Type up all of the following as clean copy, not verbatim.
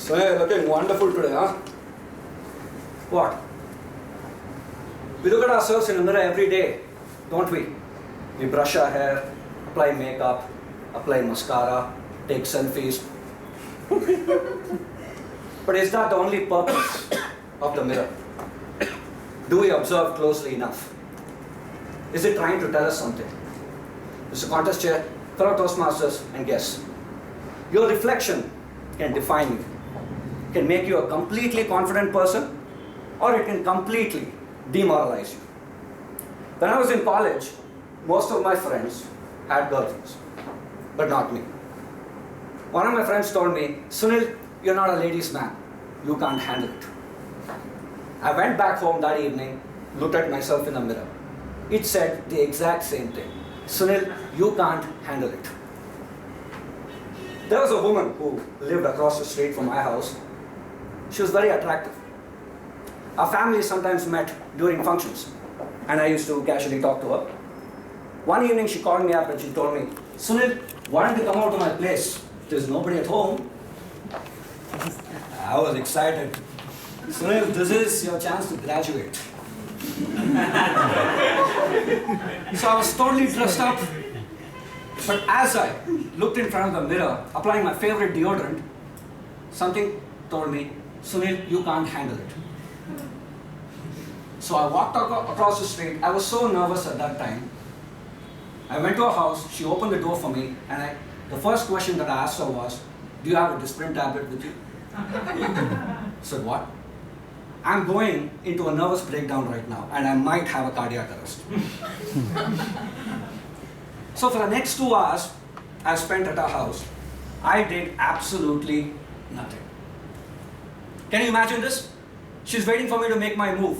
So you're looking wonderful today, huh? What? We look at ourselves in the mirror every day, don't we? We brush our hair, apply makeup, apply mascara, take selfies. But is that the only purpose of the mirror? Do we observe closely enough? Is it trying to tell us something? Mr. Contest Chair, fellow Toastmasters, and guests. Your reflection can define you. It can make you a completely confident person, or it can completely demoralize you. When I was in college, most of my friends had girlfriends, but not me. One of my friends told me, Sunil, you're not a ladies' man. You can't handle it. I went back home that evening, looked at myself in the mirror. It said the exact same thing. Sunil, you can't handle it. There was a woman who lived across the street from my house. She was very attractive. Our families sometimes met during functions, and I used to casually talk to her. One evening she called me up and she told me, Sunil, why don't you come out to my place? There's nobody at home. I was excited. Sunil, this is your chance to graduate. So I was totally dressed up. But as I looked in front of the mirror, applying my favorite deodorant, something told me, Sunil, you can't handle it. So I walked across the street. I was so nervous at that time. I went to her house, she opened the door for me, and the first question that I asked her was, do you have a Disprin tablet with you? I said, what? I'm going into a nervous breakdown right now, and I might have a cardiac arrest. So for the next 2 hours I spent at her house, I did absolutely nothing. Can you imagine this? She's waiting for me to make my move.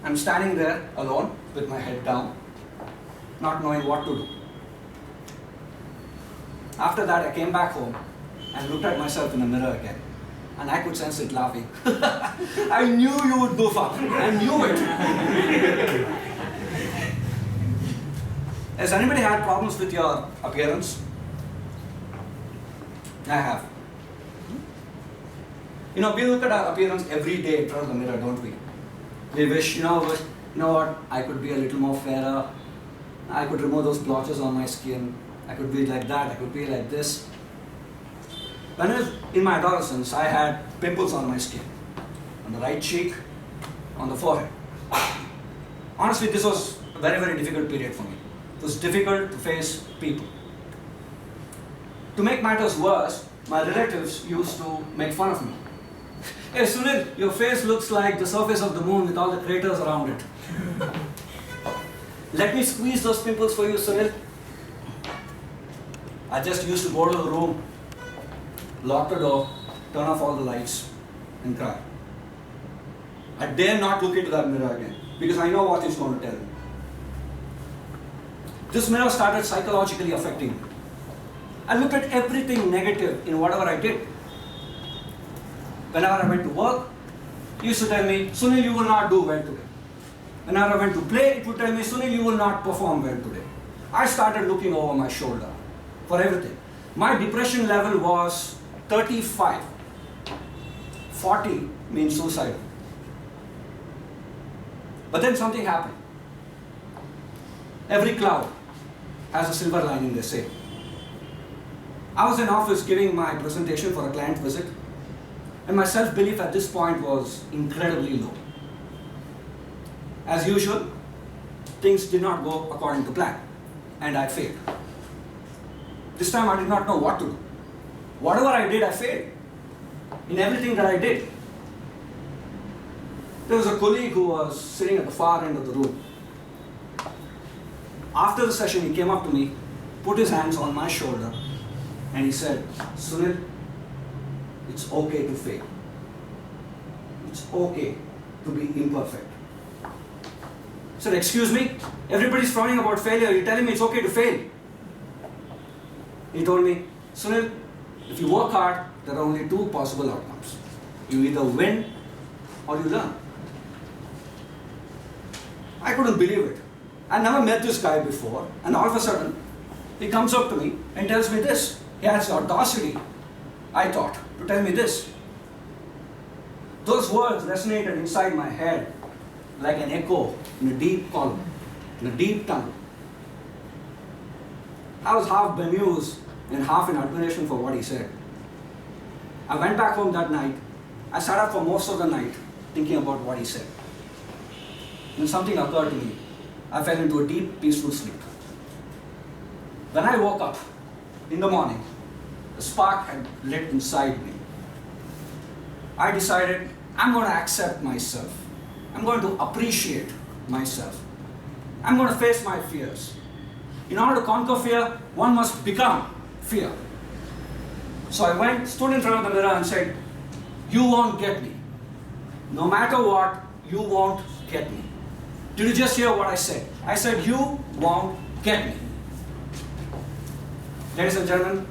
I'm standing there alone with my head down, not knowing what to do. After that, I came back home and looked at myself in the mirror again. And I could sense it laughing. I knew you would goof up. I knew it. Has anybody had problems with your appearance? I have. You know, we look at our appearance every day in front of the mirror, don't we? We wish, you know what, I could be a little more fairer. I could remove those blotches on my skin. I could be like that, I could be like this. When I was in my adolescence, I had pimples on my skin, on the right cheek, on the forehead. Honestly, this was a very, very difficult period for me. It was difficult to face people. To make matters worse, my relatives used to make fun of me. Hey Sunil, your face looks like the surface of the moon with all the craters around it. Let me squeeze those pimples for you, Sunil. I just used to go to the room, lock the door, turn off all the lights, and cry. I dare not look into that mirror again, because I know what it's going to tell me. This mirror started psychologically affecting me. I looked at everything negative in whatever I did. Whenever I went to work, it used to tell me, Sunil, you will not do well today. Whenever I went to play, it would tell me, Sunil, you will not perform well today. I started looking over my shoulder for everything. My depression level was 35. 40 means suicidal. But then something happened. Every cloud has a silver lining, they say. I was in office giving my presentation for a client visit, and my self-belief at this point was incredibly low. As usual, things did not go according to plan, and I failed. This time I did not know what to do. Whatever I did, I failed. In everything that I did. There was a colleague who was sitting at the far end of the room. After the session, he came up to me, put his hands on my shoulder, and he said, Sunil, it's okay to fail. It's okay to be imperfect. I said, excuse me, everybody's frowning about failure. You're telling me it's okay to fail. He told me, Sunil, if you work hard, there are only 2 possible outcomes. You either win or you learn. I couldn't believe it. I never met this guy before, and all of a sudden, he comes up to me and tells me this. He has the audacity, I thought, to tell me this. Those words resonated inside my head like an echo in a deep column, in a deep tunnel. I was half bemused and half in admiration for what he said. I went back home that night. I sat up for most of the night thinking about what he said. Then something occurred to me. I fell into a deep, peaceful sleep. When I woke up in the morning, a spark had lit inside me. I decided I'm going to accept myself. I'm going to appreciate myself. I'm going to face my fears. In order to conquer fear, one must become fear. So I stood in front of the mirror and said, you won't get me. No matter what, you won't get me. Did you just hear what I said? I said, you won't get me. Ladies and gentlemen,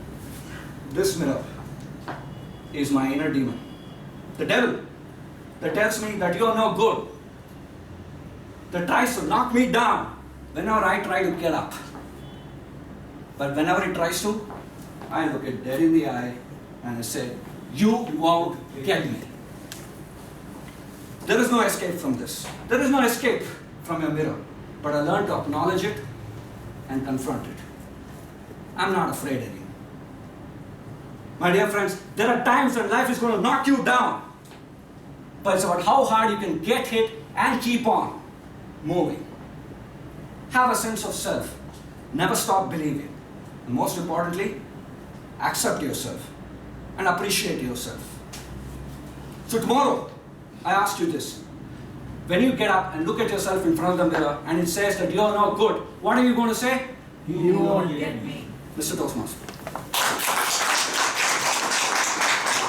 this mirror is my inner demon. The devil that tells me that you are no good, that tries to knock me down whenever I try to get up. But whenever it tries to, I look it dead in the eye and I say, you won't get me. There is no escape from this. There is no escape from your mirror. But I learned to acknowledge it and confront it. I'm not afraid anymore. My dear friends, there are times when life is going to knock you down. But it's about how hard you can get hit and keep on moving. Have a sense of self. Never stop believing. And most importantly, accept yourself and appreciate yourself. So tomorrow, I ask you this. When you get up and look at yourself in front of the mirror and it says that you are not good, what are you going to say? You won't get me. Mr. Toastmaster.